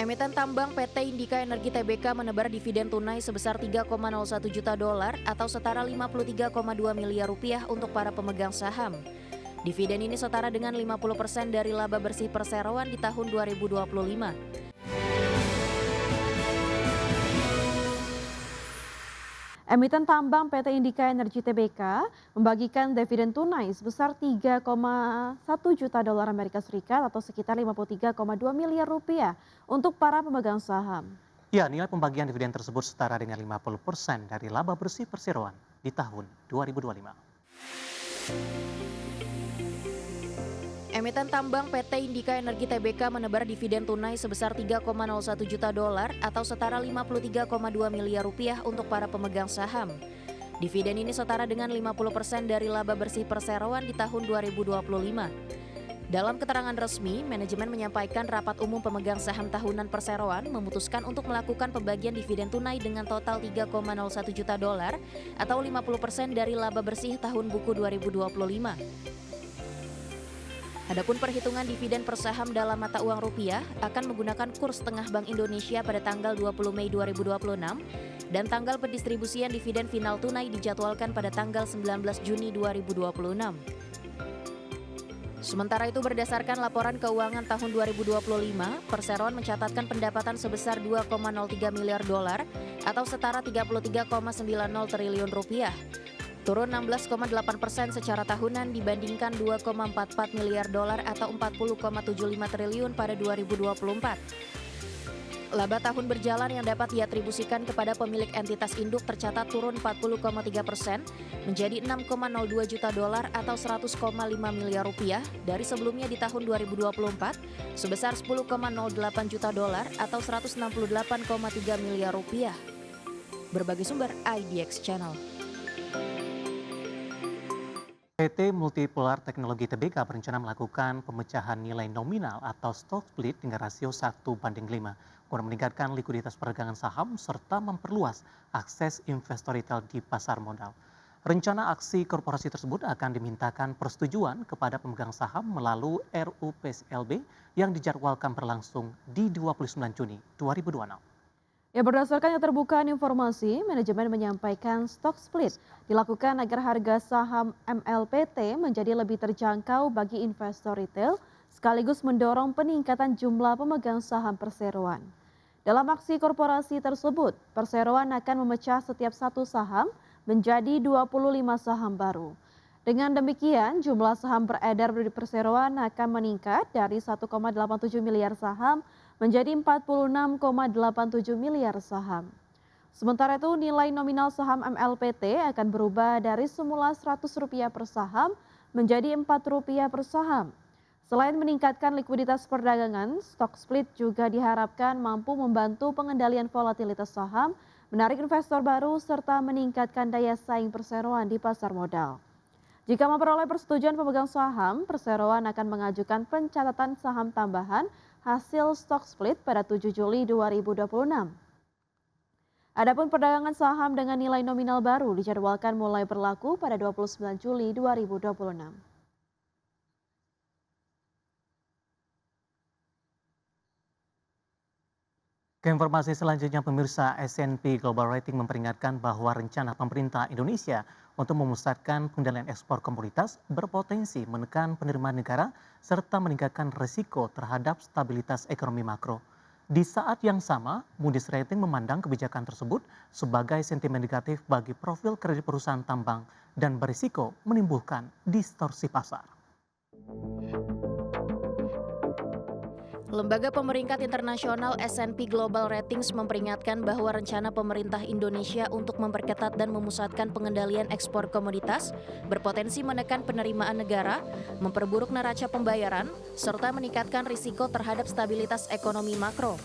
Emiten tambang PT Indika Energi Tbk menebar dividen tunai sebesar 3,01 juta dolar atau setara 53,2 miliar rupiah untuk para pemegang saham. Dividen ini setara dengan 50% dari laba bersih perseroan di tahun 2025. Emiten tambang PT Indika Energi Tbk membagikan dividen tunai sebesar 3,1 juta dolar Amerika Serikat atau sekitar 53,2 miliar rupiah untuk para pemegang saham. Ya, nilai pembagian dividen tersebut setara dengan 50% dari laba bersih perseroan di tahun 2025. Emiten tambang PT Indika Energi Tbk menebar dividen tunai sebesar 3,01 juta dolar atau setara 53,2 miliar rupiah untuk para pemegang saham. Dividen ini setara dengan 50% dari laba bersih perseroan di tahun 2025. Dalam keterangan resmi, manajemen menyampaikan rapat umum pemegang saham tahunan perseroan memutuskan untuk melakukan pembagian dividen tunai dengan total 3,01 juta dolar atau 50% dari laba bersih tahun buku 2025. Adapun perhitungan dividen per saham dalam mata uang rupiah akan menggunakan kurs tengah Bank Indonesia pada tanggal 20 Mei 2026 dan tanggal pendistribusian dividen final tunai dijadwalkan pada tanggal 19 Juni 2026. Sementara itu berdasarkan laporan keuangan tahun 2025, perseroan mencatatkan pendapatan sebesar 2,03 miliar dolar atau setara 33,90 triliun rupiah. Turun 16,8% secara tahunan dibandingkan 2,44 miliar dolar atau 40,75 triliun pada 2024. Laba tahun berjalan yang dapat diatribusikan kepada pemilik entitas induk tercatat turun 40,3% menjadi 6,02 juta dolar atau 100,5 miliar rupiah dari sebelumnya di tahun 2024 sebesar 10,08 juta dolar atau 168,3 miliar rupiah. Berbagai sumber IDX Channel. PT Multipolar Teknologi Tbk berencana melakukan pemecahan nilai nominal atau stock split dengan rasio 1:5 guna meningkatkan likuiditas perdagangan saham serta memperluas akses investor retail di pasar modal. Rencana aksi korporasi tersebut akan dimintakan persetujuan kepada pemegang saham melalui RUPSLB yang dijadwalkan berlangsung di 29 Juni 2026. Ya, berdasarkan keterbukaan informasi, manajemen menyampaikan stock split dilakukan agar harga saham MLPT menjadi lebih terjangkau bagi investor retail, sekaligus mendorong peningkatan jumlah pemegang saham perseroan. Dalam aksi korporasi tersebut, perseroan akan memecah setiap satu saham menjadi 25 saham baru. Dengan demikian, jumlah saham beredar di perseroan akan meningkat dari 1,87 miliar saham menjadi 46,87 miliar saham. Sementara itu, nilai nominal saham MLPT akan berubah dari semula Rp100 per saham menjadi Rp4 per saham. Selain meningkatkan likuiditas perdagangan, stock split juga diharapkan mampu membantu pengendalian volatilitas saham, menarik investor baru, serta meningkatkan daya saing perseroan di pasar modal. Jika memperoleh persetujuan pemegang saham, perseroan akan mengajukan pencatatan saham tambahan hasil stock split pada 7 Juli 2026. Adapun perdagangan saham dengan nilai nominal baru dijadwalkan mulai berlaku pada 29 Juli 2026. Keinformasi selanjutnya, pemirsa, S&P Global Rating memperingatkan bahwa rencana pemerintah Indonesia untuk memusatkan pengendalian ekspor komoditas berpotensi menekan penerimaan negara serta meningkatkan risiko terhadap stabilitas ekonomi makro. Di saat yang sama, Moody's Rating memandang kebijakan tersebut sebagai sentimen negatif bagi profil kredit perusahaan tambang dan berisiko menimbulkan distorsi pasar. Lembaga pemeringkat internasional S&P Global Ratings memperingatkan bahwa rencana pemerintah Indonesia untuk memperketat dan memusatkan pengendalian ekspor komoditas berpotensi menekan penerimaan negara, memperburuk neraca pembayaran, serta meningkatkan risiko terhadap stabilitas ekonomi makro.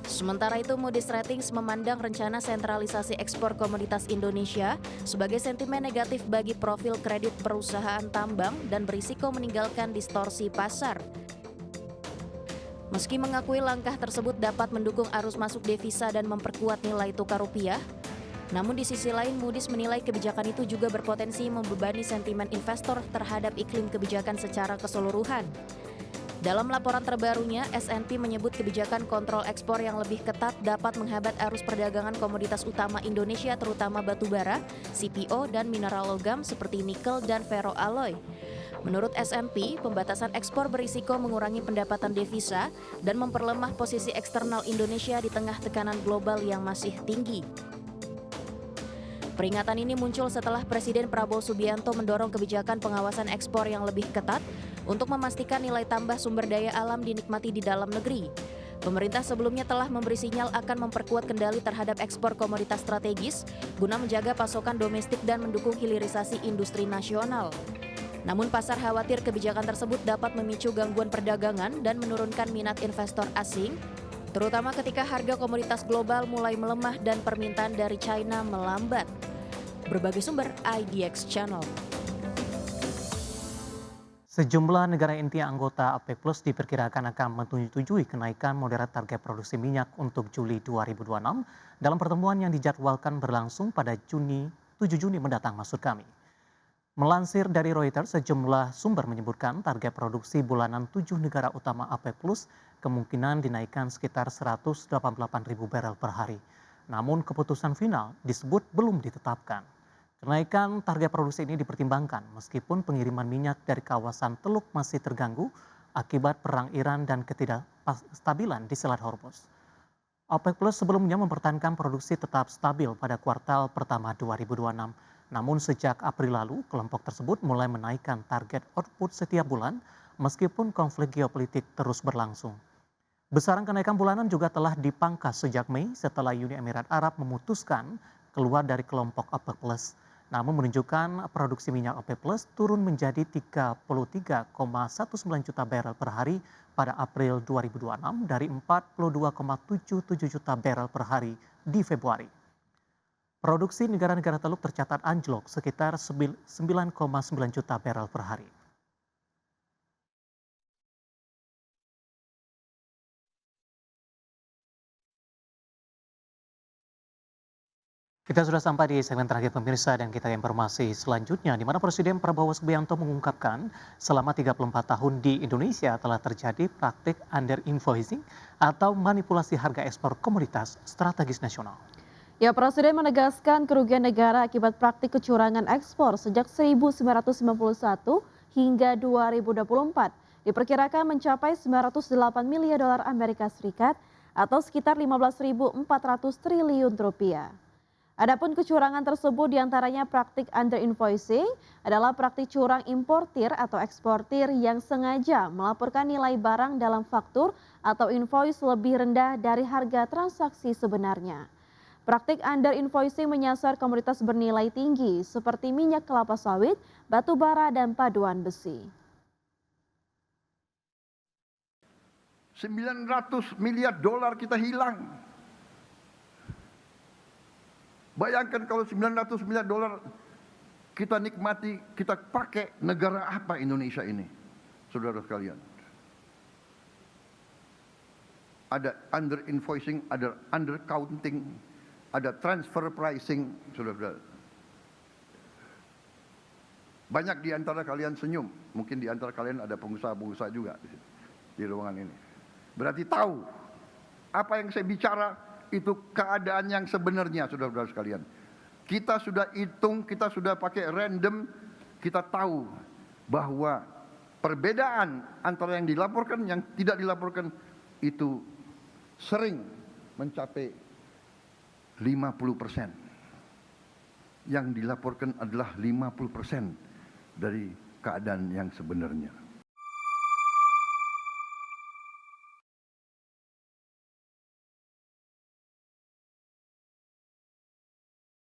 Sementara itu, Moody's Ratings memandang rencana sentralisasi ekspor komoditas Indonesia sebagai sentimen negatif bagi profil kredit perusahaan tambang dan berisiko meninggalkan distorsi pasar. Meski mengakui langkah tersebut dapat mendukung arus masuk devisa dan memperkuat nilai tukar rupiah, namun di sisi lain Moody's menilai kebijakan itu juga berpotensi membebani sentimen investor terhadap iklim kebijakan secara keseluruhan. Dalam laporan terbarunya, S&P menyebut kebijakan kontrol ekspor yang lebih ketat dapat menghambat arus perdagangan komoditas utama Indonesia terutama batu bara, CPO, dan mineral logam seperti nikel dan ferroalloy. Menurut S&P, pembatasan ekspor berisiko mengurangi pendapatan devisa dan memperlemah posisi eksternal Indonesia di tengah tekanan global yang masih tinggi. Peringatan ini muncul setelah Presiden Prabowo Subianto mendorong kebijakan pengawasan ekspor yang lebih ketat untuk memastikan nilai tambah sumber daya alam dinikmati di dalam negeri. Pemerintah sebelumnya telah memberi sinyal akan memperkuat kendali terhadap ekspor komoditas strategis guna menjaga pasokan domestik dan mendukung hilirisasi industri nasional. Namun pasar khawatir kebijakan tersebut dapat memicu gangguan perdagangan dan menurunkan minat investor asing, terutama ketika harga komoditas global mulai melemah dan permintaan dari China melambat. Berbagai sumber IDX Channel. Sejumlah negara inti anggota OPEC Plus diperkirakan akan menyetujui kenaikan moderat target produksi minyak untuk Juli 2026 dalam pertemuan yang dijadwalkan berlangsung pada 7 Juni mendatang maksud kami. Melansir dari Reuters, sejumlah sumber menyebutkan target produksi bulanan 7 negara utama OPEC Plus kemungkinan dinaikkan sekitar 188.000 barel per hari. Namun keputusan final disebut belum ditetapkan. Kenaikan target produksi ini dipertimbangkan meskipun pengiriman minyak dari kawasan Teluk masih terganggu akibat perang Iran dan ketidakstabilan di Selat Hormuz. OPEC Plus sebelumnya mempertahankan produksi tetap stabil pada kuartal pertama 2026. Namun sejak April lalu, kelompok tersebut mulai menaikkan target output setiap bulan meskipun konflik geopolitik terus berlangsung. Besaran kenaikan bulanan juga telah dipangkas sejak Mei setelah Uni Emirat Arab memutuskan keluar dari kelompok OPEC Plus. Namun menunjukkan produksi minyak OPEC Plus turun menjadi 33,19 juta barel per hari pada April 2026 dari 42,77 juta barel per hari di Februari. Produksi negara-negara Teluk tercatat anjlok sekitar 9,9 juta barel per hari. Kita sudah sampai di segmen terakhir pemirsa dan kita informasi selanjutnya di mana Presiden Prabowo Subianto mengungkapkan selama 34 tahun di Indonesia telah terjadi praktik under invoicing atau manipulasi harga ekspor komoditas strategis nasional. Ya, Presiden menegaskan kerugian negara akibat praktik kecurangan ekspor sejak 1991 hingga 2024 diperkirakan mencapai 908 miliar dolar Amerika Serikat atau sekitar 15.400 triliun rupiah. Adapun kecurangan tersebut diantaranya praktik under invoicing adalah praktik curang importir atau eksportir yang sengaja melaporkan nilai barang dalam faktur atau invoice lebih rendah dari harga transaksi sebenarnya. Praktik under invoicing menyasar komoditas bernilai tinggi seperti minyak kelapa sawit, batu bara, dan paduan besi. 900 miliar dolar kita hilang. Bayangkan kalau 900 miliar dolar kita nikmati, kita pakai, negara apa Indonesia ini? Saudara sekalian. Ada under invoicing, ada under counting, ada transfer pricing, saudara. Banyak di antara kalian senyum, mungkin di antara kalian ada pengusaha-pengusaha juga di ruangan ini. Berarti tahu apa yang saya bicara itu keadaan yang sebenarnya, saudara-saudara sekalian. Kita sudah hitung, kita sudah pakai random, kita tahu bahwa perbedaan antara yang dilaporkan, yang tidak dilaporkan itu sering mencapai 50%. Yang dilaporkan adalah 50% dari keadaan yang sebenarnya.